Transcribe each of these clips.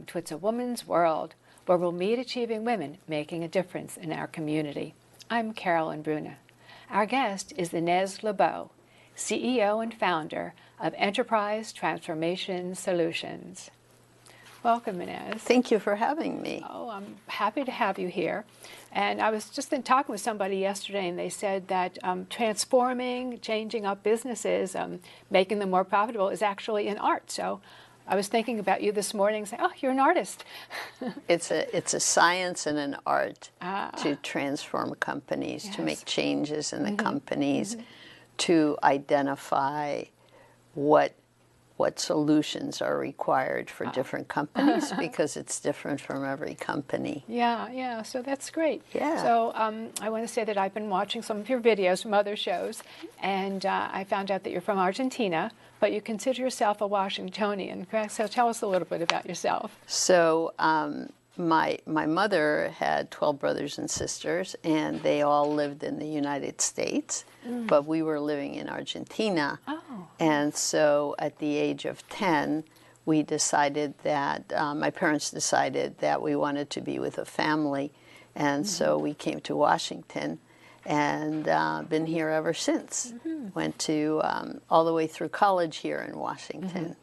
to It's a Woman's World, where we'll meet achieving women making a difference in our community. I'm Carolyn Bruna. Our guest is Ines LeBow, CEO and founder of Enterprise Transformation Solutions. Welcome, Ines. Thank you for having me. Oh, I'm happy to have you here. And I was just talking with somebody yesterday, and they said that transforming, changing up businesses, making them more profitable is actually an art. So I was thinking about you this morning and saying, oh, you're an artist. It's a science and an art to transform companies, Yes. to make changes in the companies, to identify what solutions are required for different companies, because it's different from every company. Yeah, so that's great. Yeah. So I want to say that I've been watching some of your videos from other shows, and I found out that you're from Argentina, but you consider yourself a Washingtonian, correct? So tell us a little bit about yourself. So my mother had 12 brothers and sisters, and they all lived in the United States, but we were living in Argentina. Oh. And so at the age of 10, we decided that, my parents decided that we wanted to be with a family, and so we came to Washington and been here ever since. Went to all the way through college here in Washington.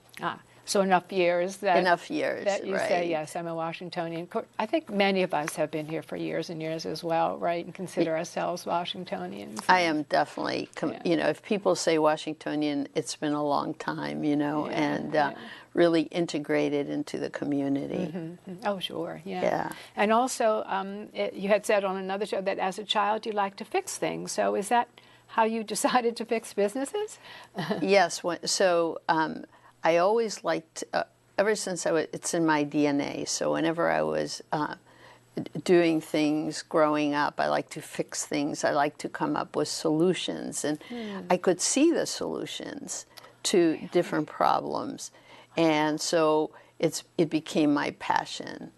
So enough years that you right. say, yes, I'm a Washingtonian. I think many of us have been here for years and years as well, right, and consider ourselves Washingtonians. I am definitely, you know, if people say Washingtonian, it's been a long time, you know, really integrated into the community. Oh, sure, yeah. And also, you had said on another show that as a child you liked to fix things. So is that how you decided to fix businesses? Yes, I always liked, ever since it's in my DNA, so whenever I was doing things growing up, I like to fix things, I like to come up with solutions, and I could see the solutions to different problems, and so it became my passion.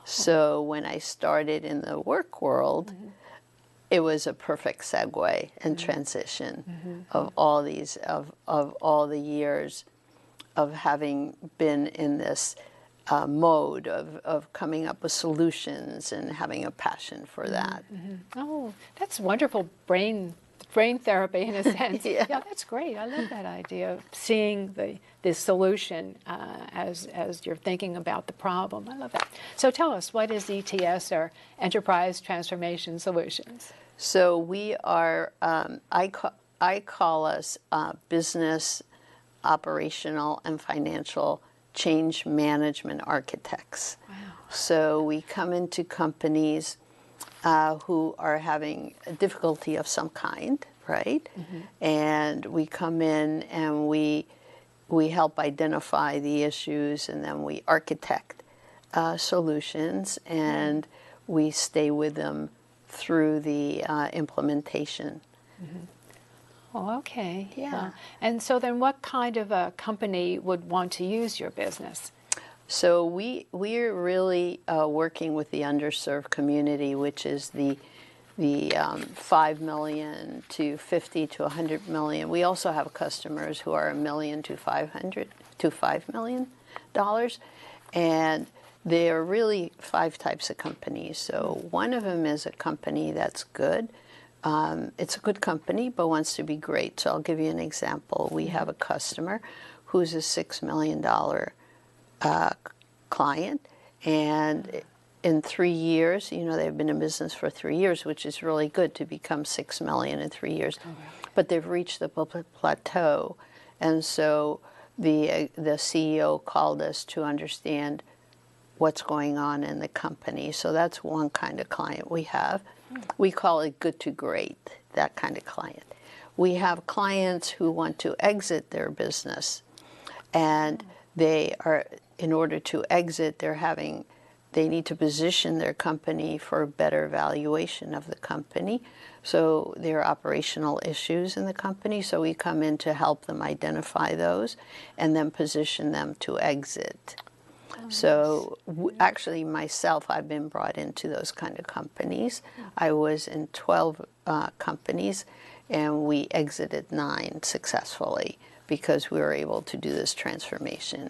So when I started in the work world, it was a perfect segue and transition of all these, of all the years of having been in this mode of coming up with solutions and having a passion for that. Oh, that's wonderful brain therapy in a sense. Yeah. That's great. I love that idea of seeing the solution as you're thinking about the problem. I love that. So tell us, what is ETS, or Enterprise Transformation Solutions? So we are, I call us business, operational, and financial change management architects. Wow. So we come into companies who are having a difficulty of some kind, right? And we come in and we help identify the issues, and then we architect solutions, and we stay with them through the implementation. Oh, okay, yeah. And so then what kind of a company would want to use your business? So we're really working with the underserved community, which is the 5 million to 50 to 100 million. We also have customers who are $1 million to $5 million, and there are really 5 types of companies. So one of them is a company that's good. It's a good company, but wants to be great. So I'll give you an example. We have a customer who's a $6 million client, and in 3 years, you know, they've been in business for 3 years, which is really good to become $6 million in 3 years. But they've reached the plateau, and so the CEO called us to understand what's going on in the company. So that's one kind of client we have. We call it good to great, that kind of client. We have clients who want to exit their business, and they are, in order to exit, they need to position their company for better valuation of the company. So there are operational issues in the company, so we come in to help them identify those and then position them to exit. So actually myself, I've been brought into those kind of companies. I was in 12 companies, and we exited 9 successfully because we were able to do this transformation.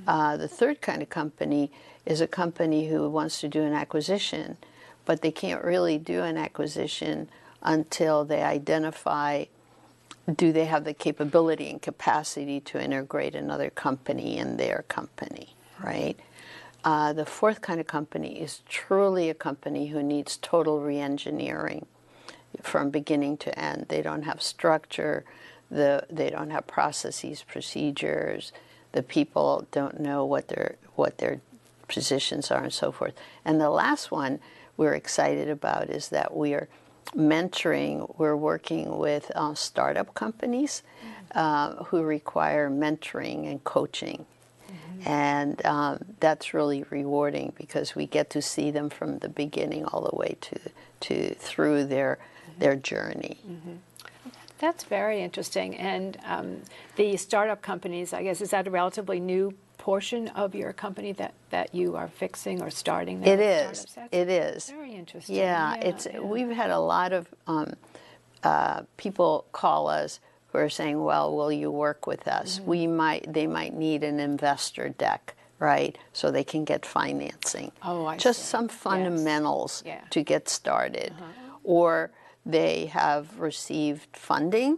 The third kind of company is a company who wants to do an acquisition, but they can't really do an acquisition until they identify, do they have the capability and capacity to integrate another company in their company, right? The fourth kind of company is truly a company who needs total re-engineering from beginning to end. They don't have structure, they don't have processes, procedures, the people don't know what their positions are and so forth. And the last one we're excited about is that we're mentoring, we're working with startup companies who require mentoring and coaching. And that's really rewarding because we get to see them from the beginning all the way to through their journey. That's very interesting. And the startup companies, I guess, is that a relatively new portion of your company that you are fixing or starting? It is. It is. Very interesting. Yeah, we've had a lot of people call us who are saying, well, will you work with us? They might need an investor deck, right? So they can get financing. Oh, I Just see. some fundamentals to get started. Or they have received funding,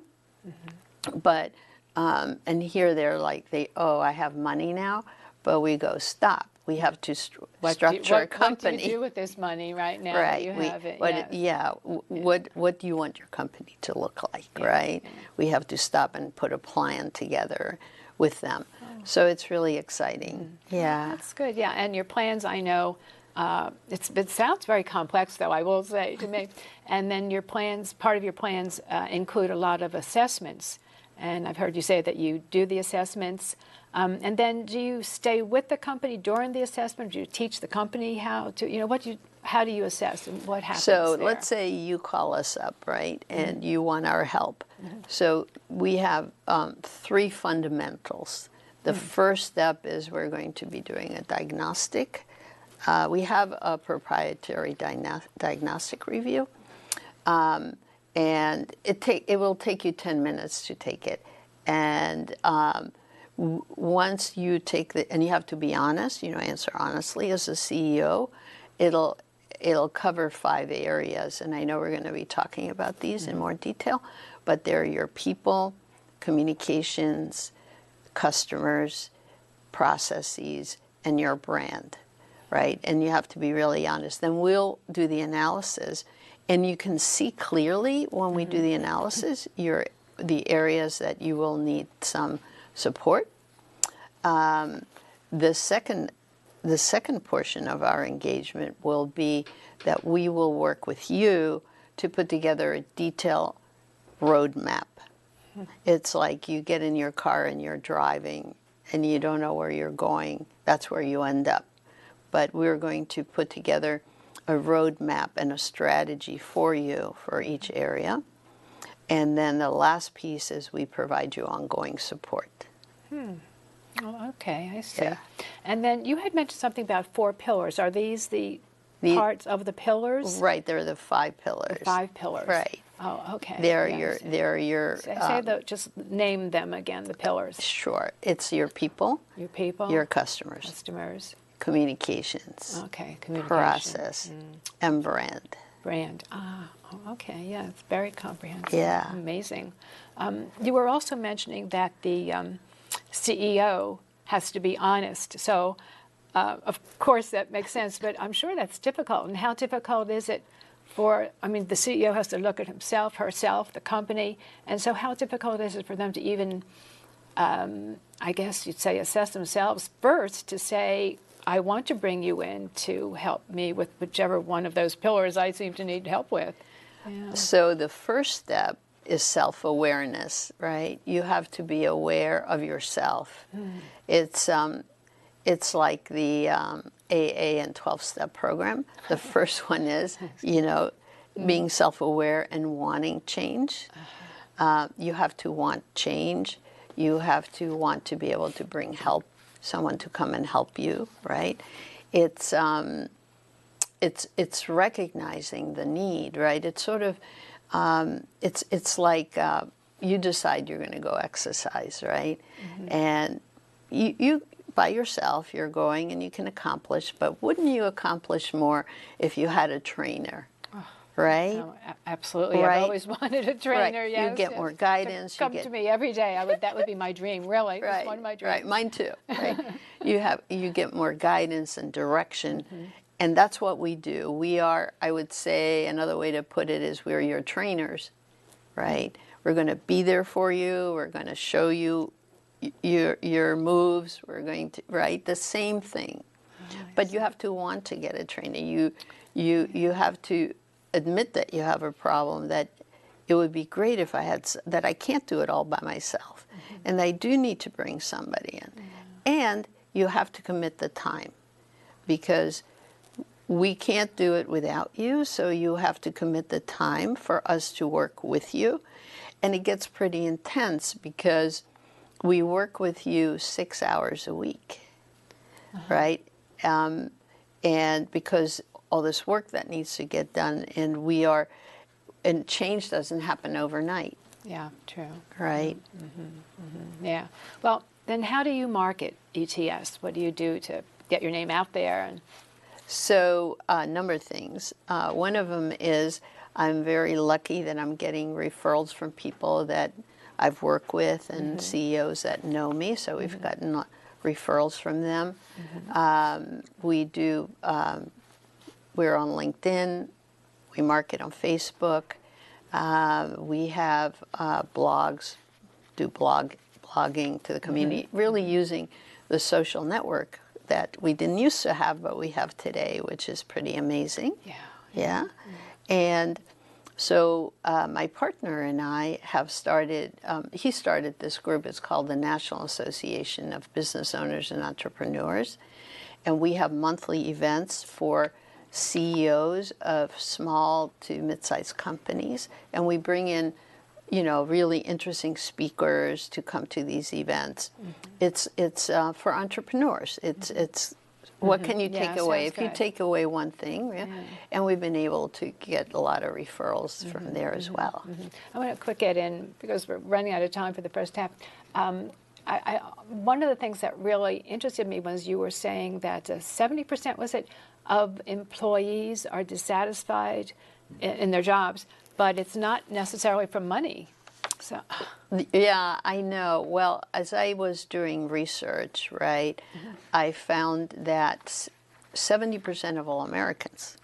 but, and here they're like, I have money now, but we go, stop. We have to structure a company. What do you do with this money right now Right. that you have it? What do you want your company to look like, right? We have to stop and put a plan together with them. So it's really exciting. Yeah. That's good, yeah. And your plans, I know, it sounds very complex, though, I will say to me. And then your plans, part of your plans include a lot of assessments. And I've heard you say that you do the assessments. And then do you stay with the company during the assessment? Do you teach the company how to, how do you assess and what happens So there? let's say you call us up, right, and you want our help. So we have 3 fundamentals. The first step is we're going to be doing a diagnostic. We have a proprietary diagnostic review, and it will take you 10 minutes to take it. And once you take and you have to be honest, answer honestly as a CEO, it'll cover 5 areas. And I know we're going to be talking about these in more detail, but they're your people, communications, customers, processes, and your brand, right? And you have to be really honest. Then we'll do the analysis, and you can see clearly when we do the analysis the areas that you will need some support. The second portion of our engagement will be that we will work with you to put together a detailed roadmap. It's like you get in your car and you're driving and you don't know where you're going. That's where you end up. But we're going to put together a roadmap and a strategy for you for each area. And then the last piece is we provide you ongoing support. Oh, okay, I see. Yeah. And then you had mentioned something about 4 pillars. Are these the parts of the pillars? Right, they're the 5 pillars. The 5 pillars. Right. Oh, okay. They're your just name them again, the pillars. Sure. It's your people. Your people. Your customers. Customers. Communications. Okay, communication. Process. And brand. Brand. Okay, yeah, it's very comprehensive. Yeah. Amazing. You were also mentioning that the CEO has to be honest. So, of course, that makes sense, but I'm sure that's difficult. And how difficult is it the CEO has to look at himself, herself, the company, and so how difficult is it for them to even, I guess you'd say, assess themselves first to say, I want to bring you in to help me with whichever one of those pillars I seem to need help with. Yeah. So the first step is self-awareness, right? You have to be aware of yourself. It's like the AA and 12-step program. The first one is, being self-aware and wanting change. You have to want change. You have to want to be able to bring help, someone to come and help you, right? It's recognizing the need, right? It's sort of, it's like you decide you're going to go exercise, right? And you by yourself, you're going and you can accomplish, but wouldn't you accomplish more if you had a trainer? Right? Oh, absolutely. Right? I've always wanted a trainer. Right. Yes, You get yes. more guidance. Come to me every day. That would be my dream. Really, Right. it's one of my dreams. Right. Mine too. Right. You get more guidance and direction, and that's what we do. We are. I would say another way to put it is we're your trainers. Right. We're going to be there for you. We're going to show you your moves. We're going to the same thing. But you have to want to get a trainer. You have to admit that you have a problem, that it would be great if I had, that I can't do it all by myself. And I do need to bring somebody in. And you have to commit the time, because we can't do it without you, so you have to commit the time for us to work with you. And it gets pretty intense because we work with you 6 hours a week, right? And because all this work that needs to get done, and change doesn't happen overnight. Yeah, true. Right. Yeah. Well, then how do you market ETS? What do you do to get your name out there? And So a number of things. One of them is I'm very lucky that I'm getting referrals from people that I've worked with and CEOs that know me. So we've gotten referrals from them. We're on LinkedIn. We market on Facebook. We have blogs, blogging to the community, really using the social network that we didn't used to have, but we have today, which is pretty amazing. Yeah. And so my partner and I have started, he started this group. It's called the National Association of Business Owners and Entrepreneurs. And we have monthly events for CEOs of small to mid-sized companies. And we bring in, really interesting speakers to come to these events. It's for entrepreneurs. It's what can you take away? If you take away one thing, and we've been able to get a lot of referrals from there as well. I want to quick get in, because we're running out of time for the first half. One of the things that really interested me was you were saying that 70%, was it, of employees are dissatisfied in their jobs, but it's not necessarily from money. So. Yeah, I know. Well, as I was doing research, right, I found that 70% of all Americans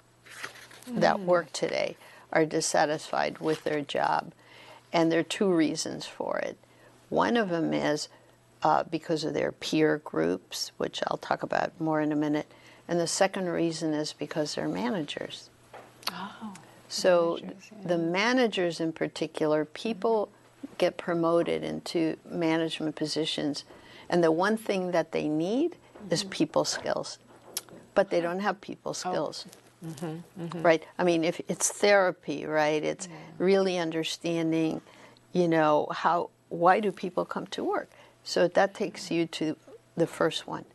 that work today are dissatisfied with their job. And there are two reasons for it. One of them is because of their peer groups, which I'll talk about more in a minute. And the second reason is because they're managers. Oh, so managers, the managers in particular, people get promoted into management positions, and the one thing that they need is people skills, but they don't have people skills. Right? I mean, if it's therapy, right? It's really understanding, why do people come to work? So that takes you to the first one.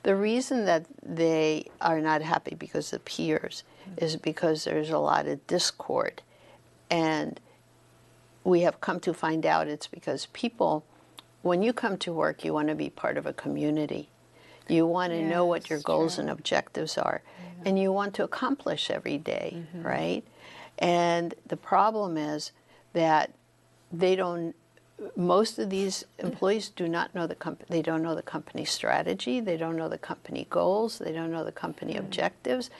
The reason that they are not happy because of peers is because there's a lot of discord. And we have come to find out it's because people, when you come to work, you want to be part of a community. You want to know what your goals and objectives are. And you want to accomplish every day, right? And the problem is that most of these employees do not know the company. They don't know the company strategy. They don't know the company goals. They don't know the company objectives.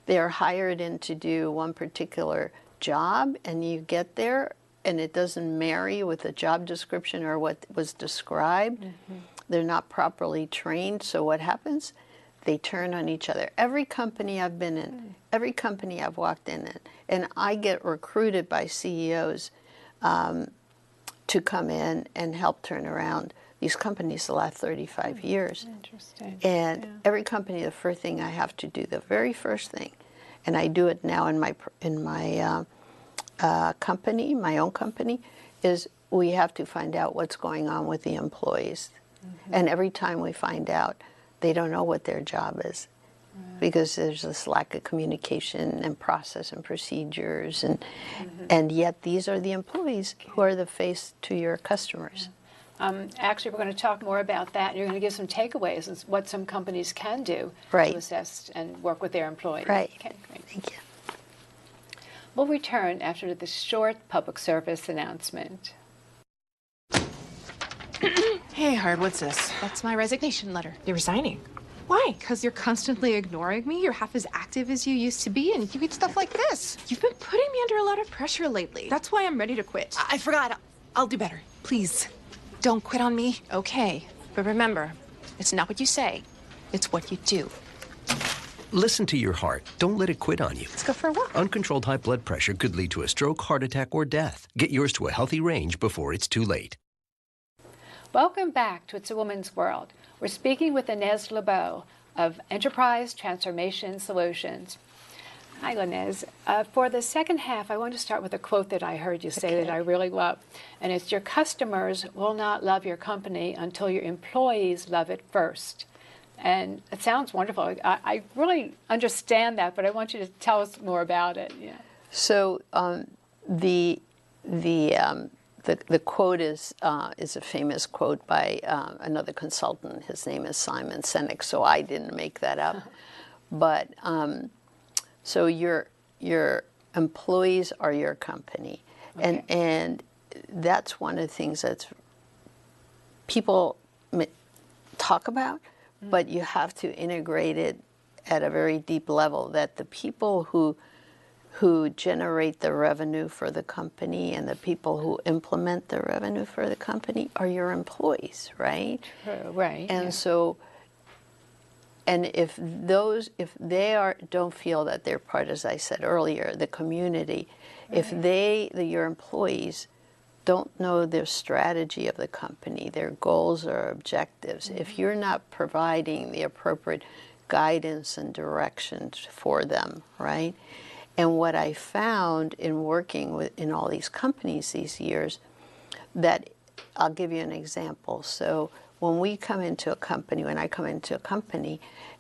They are hired in to do one particular job, and you get there, and it doesn't marry with the job description or what was described. They're not properly trained. So what happens? They turn on each other. Every company I've been in, every company I've walked in, and I get recruited by CEOs to come in and help turn around these companies the last 35 years. Interesting. And every company, the first thing I have to do, the very first thing, and I do it now in my company, my own company, is we have to find out what's going on with the employees. And every time we find out, they don't know what their job is. Because there's this lack of communication and process and procedures, and yet these are the employees who are the face to your customers. Actually, we're going to talk more about that. You're going to give some takeaways as what some companies can do Right. to assess and work with their employees. Right. Okay, great. Thank you. We'll return after the short public service announcement. Hey, Hard, what's this? That's my resignation letter. You're resigning. Why? Because you're constantly ignoring me, you're half as active as you used to be, and you eat stuff like this. You've been putting me under a lot of pressure lately. That's why I'm ready to quit. I forgot. I'll do better. Please, don't quit on me. Okay, but remember, it's not what you say, it's what you do. Listen to your heart. Don't let it quit on you. Let's go for a walk. Uncontrolled high blood pressure could lead to a stroke, heart attack, or death. Get yours to a healthy range before it's too late. Welcome back to It's a Woman's World. We're speaking with Ines LeBow of Enterprise Transformation Solutions. Hi, Inez. For the second half, I want to start with a quote that I heard you say that I really love. And it's, your customers will not love your company until your employees love it first. And it sounds wonderful. I really understand that, but I want you to tell us more about it. Yeah. So the quote is a famous quote by another consultant. His name is Simon Sinek, so I didn't make that up. But so your employees are your company, Okay. and that's one of the things that people talk about, but you have to integrate it at a very deep level. That the people who generate the revenue for the company and the people who implement the revenue for the company are your employees, right? True, right. And yeah. so, and if they don't feel that they're part, as I said earlier, the community, Right. if your employees don't know their strategy of the company, their goals or objectives, if you're not providing the appropriate guidance and direction for them, right? And what I found in working in all these companies these years, that I'll give you an example. So when I come into a company,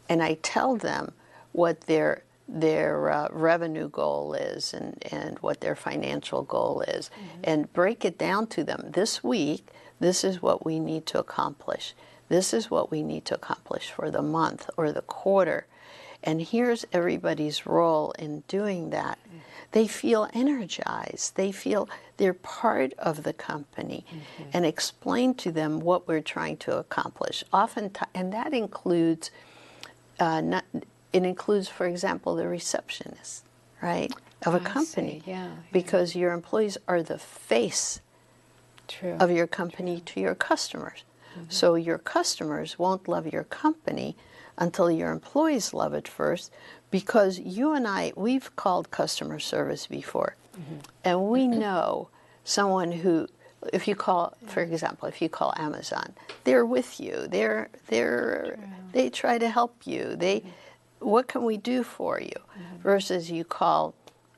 and I tell them what their revenue goal is and what their financial goal is, and break it down to them. This week, this is what we need to accomplish. This is what we need to accomplish for the month or the quarter. And here's everybody's role in doing that. They feel energized. They feel they're part of the company, and explain to them what we're trying to accomplish. Oftentimes, and that includes, it includes, for example, the receptionist, right, of a company. Yeah, because your employees are the face True. of your company to your customers. So your customers won't love your company until your employees love it first, because you and I, we've called customer service before, and we know someone who, if you call, for example, if you call Amazon, they're with you. They try to help you. What can we do for you? Versus you call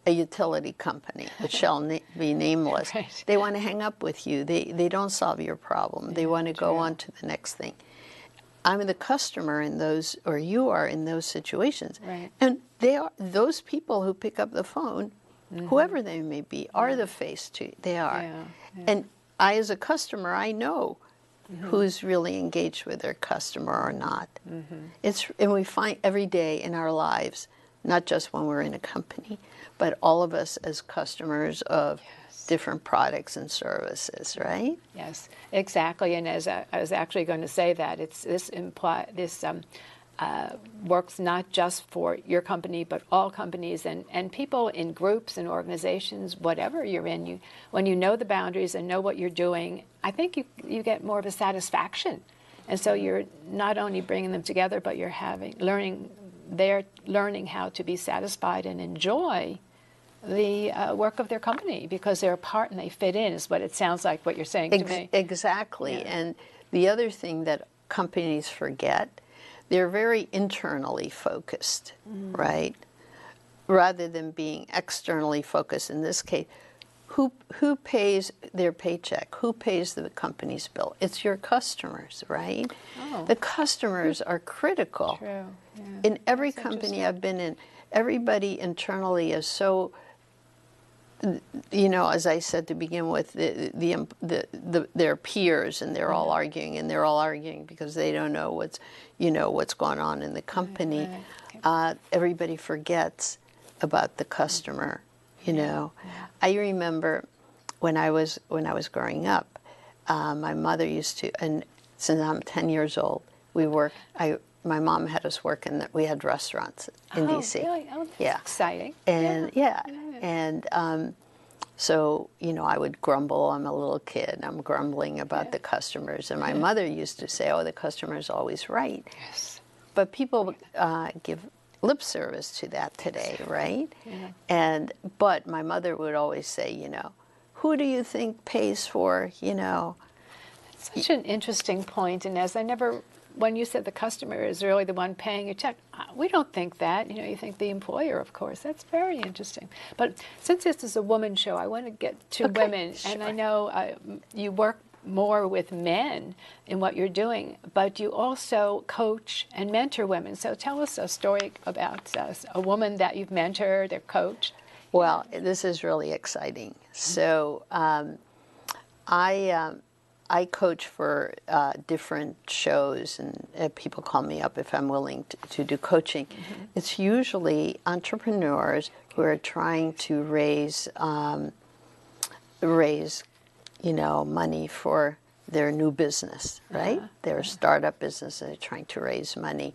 a utility company, which shall be nameless. Right. They want to hang up with you. They don't solve your problem. They want to go on to the next thing. I'm the customer in those, or you are in those situations. Right. And those people who pick up the phone, whoever they may be, are the face to, they are. Yeah, yeah. And I, as a customer, I know who's really engaged with their customer or not. And we find every day in our lives, not just when we're in a company, but all of us as customers of different products and services, right? Yes, exactly. And as I was actually going to say that, this works not just for your company, but all companies and people in groups and organizations, whatever you're in. When you know the boundaries and know what you're doing, I think you get more of a satisfaction. And so you're not only bringing them together, but you're they're learning how to be satisfied and enjoy the work of their company, because they're a part and they fit in, is what it sounds like what you're saying to me. Exactly. Yeah. And the other thing that companies forget, they're very internally focused, right? Rather than being externally focused. In this case, who pays their paycheck? Who pays the company's bill? It's your customers, right? Oh. The customers are critical. True. Yeah. In every That's company interesting. I've been in, everybody internally is so you know, as I said to begin with, their peers, and they're all arguing, and they're all arguing because they don't know what's going on in the company. Everybody forgets about the customer. You know, I remember when I was growing up, my mother used to, and since I'm 10 years old, my mom had us work we had restaurants in DC. Really? Oh, that's Yeah. exciting. And and so, you know, I would grumble. I'm a little kid, and I'm grumbling about the customers. And my mother used to say, oh, the customer's always right. Yes. But people give lip service to that today, right? Yeah. But my mother would always say, you know, who do you think pays for, you know? Such an interesting point, and when you said the customer is really the one paying your check, we don't think that. You know, you think the employer, of course. That's very interesting. But since this is a woman's show, I want to get to women, and I know you work more with men in what you're doing, but you also coach and mentor women. So tell us a story about a woman that you've mentored or coached. Well, this is really exciting. So I coach for different shows, and people call me up if I'm willing to do coaching. It's usually entrepreneurs who are trying to raise, you know, money for their new business, right? Their startup business, and they're trying to raise money.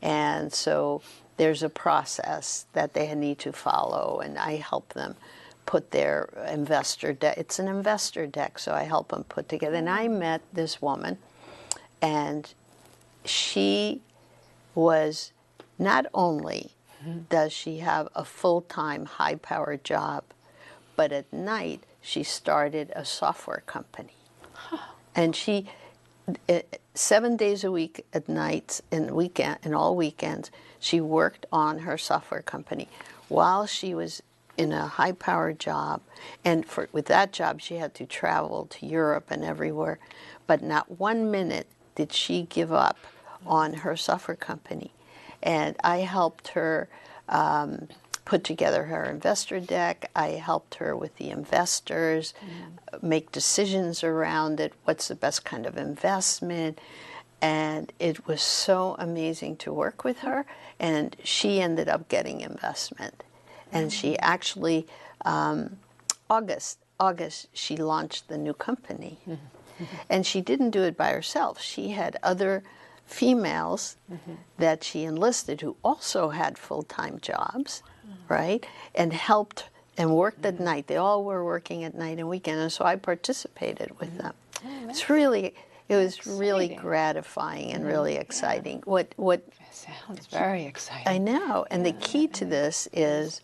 And so there's a process that they need to follow, and I help them put their investor deck. It's an investor deck, so I help them put together. And I met this woman, and she was, not only does she have a full-time, high-powered job, but at night she started a software company. And she, 7 days a week at nights and all weekends, she worked on her software company while she was in a high-powered job. And with that job, she had to travel to Europe and everywhere. But not 1 minute did she give up on her software company. And I helped her put together her investor deck. I helped her with the investors, make decisions around it, what's the best kind of investment. And it was so amazing to work with her. And she ended up getting investment. And she actually, August, she launched the new company. And she didn't do it by herself. She had other females that she enlisted who also had full-time jobs, right? And helped and worked at night. They all were working at night and weekend, and so I participated with them. It was really gratifying and really exciting. What Sounds very exciting. I know, and the key to this is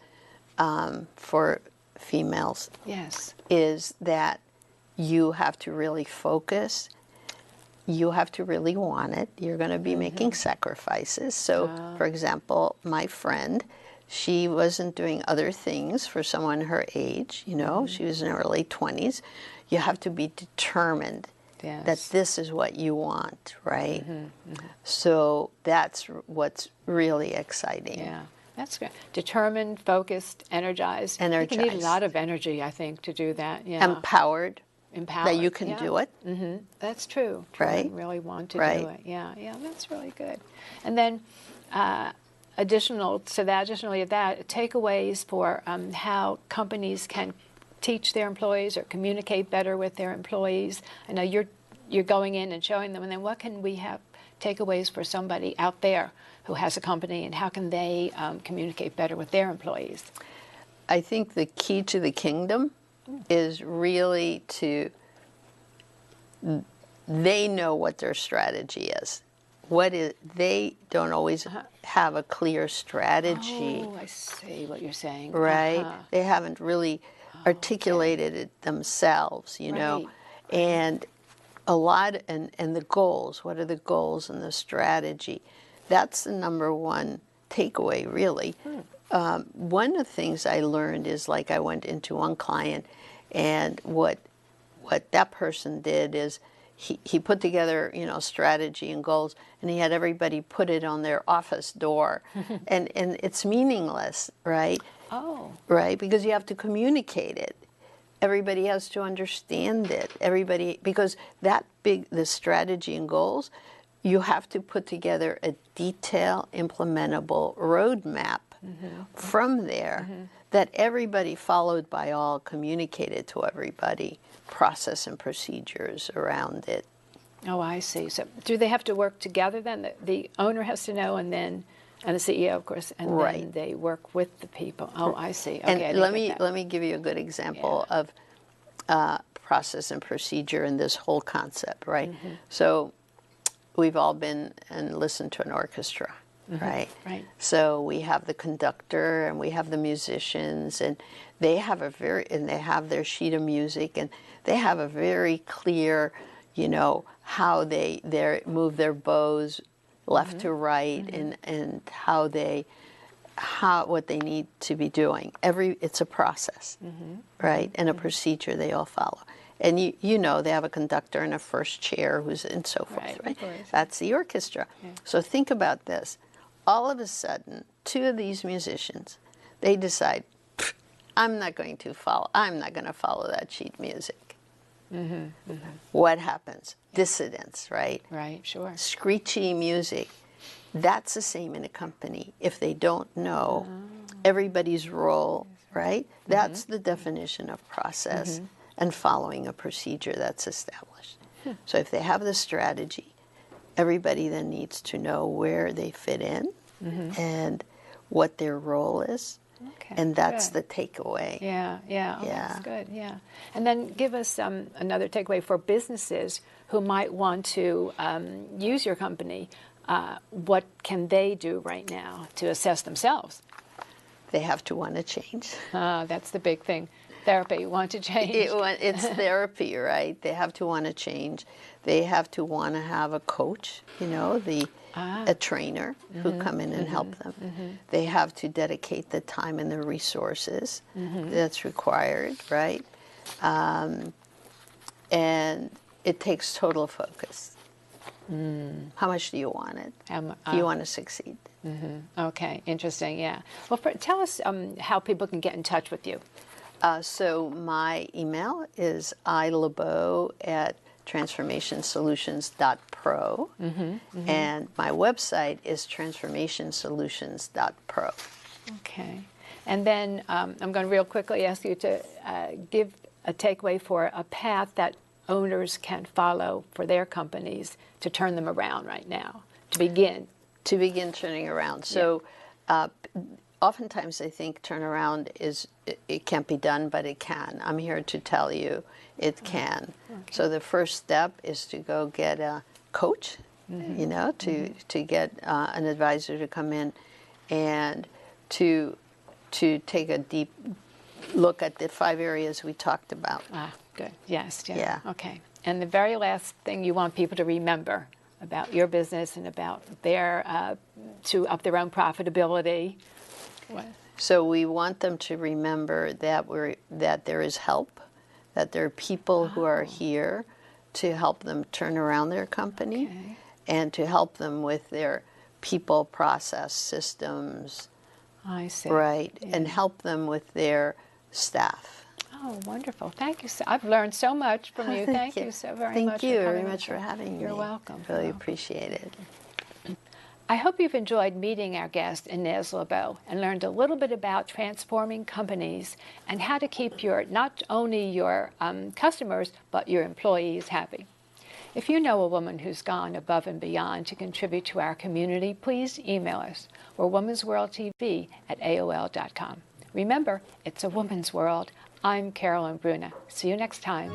for females. Yes. Is that you have to really focus. You have to really want it. You're going to be making sacrifices. So, for example, my friend, she wasn't doing other things for someone her age. You know, she was in her early 20s. You have to be determined that this is what you want, right? So that's what's really exciting. Yeah, that's good. Determined, focused, energized. Energized. You need a lot of energy, I think, to do that. Yeah. Empowered. Empowered. That you can do it. That's true. Right. And really want to Right. do it. Yeah, that's really good. And then additionally to that, takeaways for how companies can teach their employees or communicate better with their employees. I know you're going in and showing them, and then what can we have takeaways for somebody out there who has a company, and how can they communicate better with their employees? I think the key to the kingdom is really they know what their strategy is. They don't always have a clear strategy. Oh, I see what you're saying. Right? They haven't really articulated it themselves, you know. And a lot, and the goals, what are the goals and the strategy? That's the number one takeaway, really. One of the things I learned is, like, I went into one client, and what that person did is he put together, you know, strategy and goals, and he had everybody put it on their office door. and it's meaningless, right? Oh. right? Because you have to communicate it. Everybody has to understand it. Everybody, because the strategy and goals, you have to put together a detailed, implementable roadmap from there that everybody followed by all communicated to everybody, process and procedures around it. Oh, I see. So do they have to work together then? The owner has to know, and the CEO, of course, and then Right. they work with the people. Oh, I see. Okay, And I didn't get that. let me give you a good example of process and procedure in this whole concept, right? So we've all been and listened to an orchestra, right? Right. So we have the conductor and we have the musicians, and they have they have their sheet of music, and they have a very clear, how they move their bows left to right, and what they need to be doing. It's a process, right, and a procedure they all follow. And they have a conductor and a first chair and so forth, Right, right? of course. That's the orchestra. Yeah. So think about this. All of a sudden, two of these musicians, they decide, I'm not going to follow that sheet music. What happens? Dissidence, right? Right, sure. Screechy music. That's the same in a company. If they don't know everybody's role, right? That's the definition of process and following a procedure that's established. So if they have the strategy, everybody then needs to know where they fit in and what their role is. Okay, And that's good. the takeaway. Yeah. Oh, Yeah. that's good. Yeah. And then give us another takeaway for businesses who might want to use your company. What can they do right now to assess themselves? They have to want to change. That's the big thing. Therapy, want to change. It's therapy, right? They have to want to change. They have to want to have a coach, a trainer who come in and help them. They have to dedicate the time and the resources that's required, right? And it takes total focus. How much do you want it? Do you want to succeed? Okay, interesting, yeah. Well, tell us how people can get in touch with you. So my email is ilebo@transformationsolutions.pro, and my website is transformationsolutions.pro. Okay. And then I'm going to real quickly ask you to give a takeaway for a path that owners can follow for their companies to turn them around right now, to begin turning around. So oftentimes I think turnaround it can't be done, but it can. I'm here to tell you it can. Okay. So the first step is to go get a coach, to get an advisor to come in and to take a deep look at the 5 areas we talked about. Good. Yes. Yeah. Okay. And the very last thing you want people to remember about your business and about to up their own profitability. What? So we want them to remember that there is help, that there are people who are here to help them turn around their company, and to help them with their people, process, systems. I see. Right, and help them with their staff. Oh, wonderful. Thank you. I've learned so much from you. Thank you so very much. Thank you very much for having me. You're welcome. Really appreciate it. I hope you've enjoyed meeting our guest, Ines LeBow, and learned a little bit about transforming companies and how to keep not only your customers, but your employees happy. If you know a woman who's gone above and beyond to contribute to our community, please email us or womansworldtv@aol.com. Remember, it's a woman's world. I'm Carolyn Bruna. See you next time.